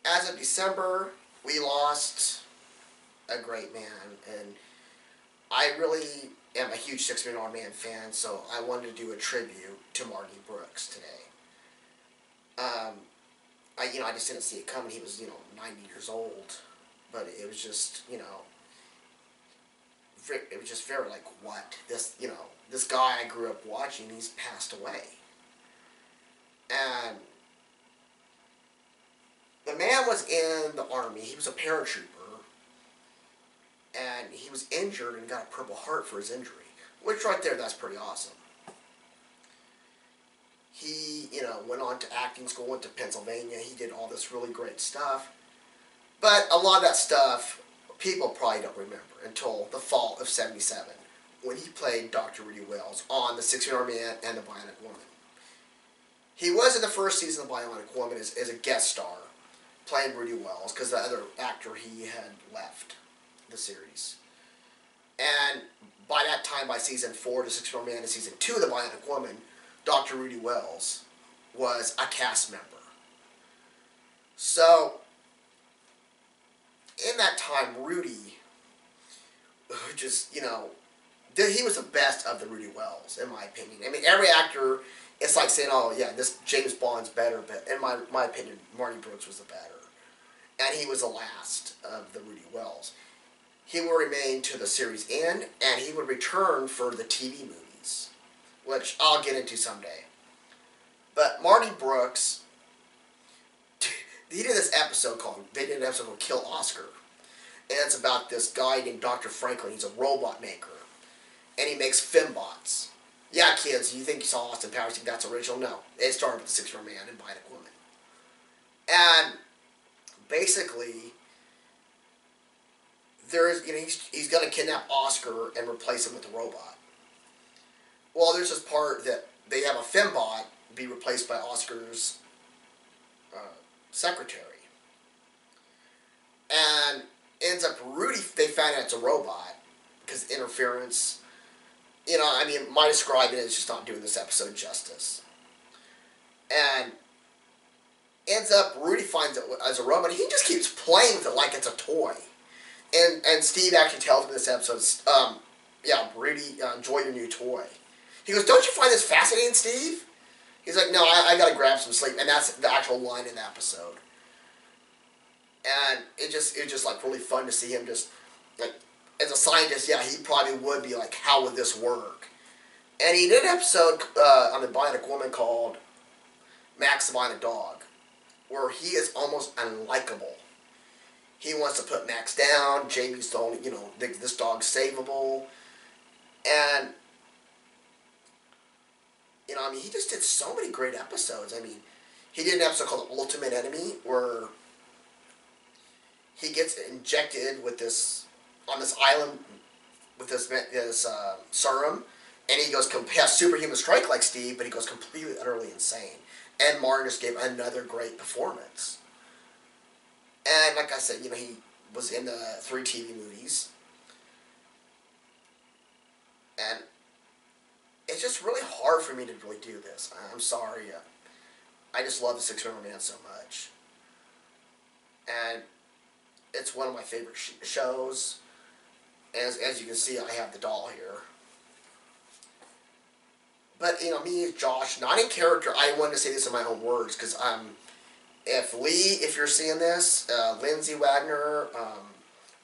as of December, we lost a great man, and I really am a huge Six Million Dollar Man fan, so I wanted to do a tribute to Marty Brooks today. I just didn't see it coming. He was, 90 years old, but it was just, it was just very like, what? This guy I grew up watching, he's passed away. And the man was in the Army. He was a paratrooper. And he was injured and got a Purple Heart for his injury. Which right there, that's pretty awesome. He, went on to acting school, went to Pennsylvania. He did all this really great stuff. But a lot of that stuff, people probably don't remember until the fall of '77, when he played Dr. Rudy Wells on The Six Million Dollar Man and The Bionic Woman. He was in the first season of The Bionic Woman as a guest star, playing Rudy Wells, because the other actor, he had left the series. And by that time, by season 4 to Six Million Dollar Man and season 2 of The Bionic Woman, Dr. Rudy Wells was a cast member. So, in that time, Rudy just, he was the best of the Rudy Wells, in my opinion. I mean, every actor, it's like saying, oh, yeah, this James Bond's better, but in my opinion, Marty Brooks was the better. And he was the last of the Rudy Wells. He will remain to the series end, and he would return for the TV movies, which I'll get into someday. But Marty Brooks, they did an episode called Kill Oscar. And it's about this guy named Dr. Franklin. He's a robot maker. And he makes fembots. Yeah, kids, you think you saw Austin Powers, think that's original? No. It started with The Six Million Dollar Man and Bionic Woman. And basically, he's going to kidnap Oscar and replace him with a robot. Well, there's this part that they have a fembot be replaced by Oscar's secretary. And ends up Rudy, they find out it's a robot, because interference, my describing it is just not doing this episode justice. And ends up, Rudy finds it as a robot, and he just keeps playing with it like it's a toy. And Steve actually tells him in this episode, Rudy, enjoy your new toy. He goes, don't you find this fascinating, Steve? He's like, no, I gotta grab some sleep. And that's the actual line in the episode. And it was just like really fun to see him just, like, as a scientist, yeah, he probably would be like, how would this work? And he did an episode on The Bionic Woman called Max the Bionic Dog, where he is almost unlikable. He wants to put Max down. Jamie's the only, this dog's savable. And, he just did so many great episodes. He did an episode called Ultimate Enemy, where he gets injected with on this island, with this serum, and he has superhuman strength like Steve, but he goes completely, utterly insane. And Martin just gave another great performance. And like I said, he was in the 3 TV movies. And it's just really hard for me to really do this. I'm sorry. I just love The Six Million Dollar Man so much. And it's one of my favorite shows. As you can see, I have the doll here. But, me, Josh, not in character, I wanted to say this in my own words, because if you're seeing this, Lindsay Wagner,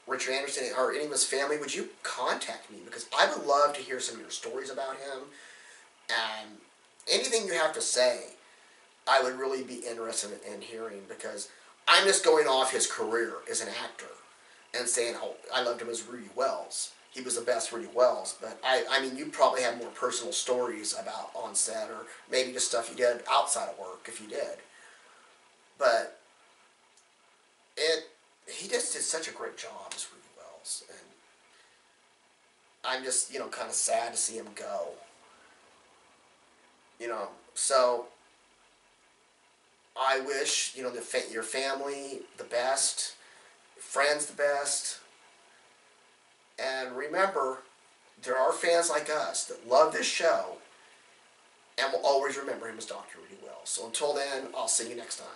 Richard Anderson, or any of his family, would you contact me? Because I would love to hear some of your stories about him. And anything you have to say, I would really be interested in hearing, because I'm just going off his career as an actor and saying, oh, I loved him as Rudy Wells. He was the best Rudy Wells. But, you probably have more personal stories about on set, or maybe just stuff you did outside of work, if you did. But he just did such a great job as Rudy Wells, and I'm just, kind of sad to see him go. So I wish, your family the best, friends the best, and remember, there are fans like us that love this show and will always remember him as Dr. Rudy Wells. So until then, I'll see you next time.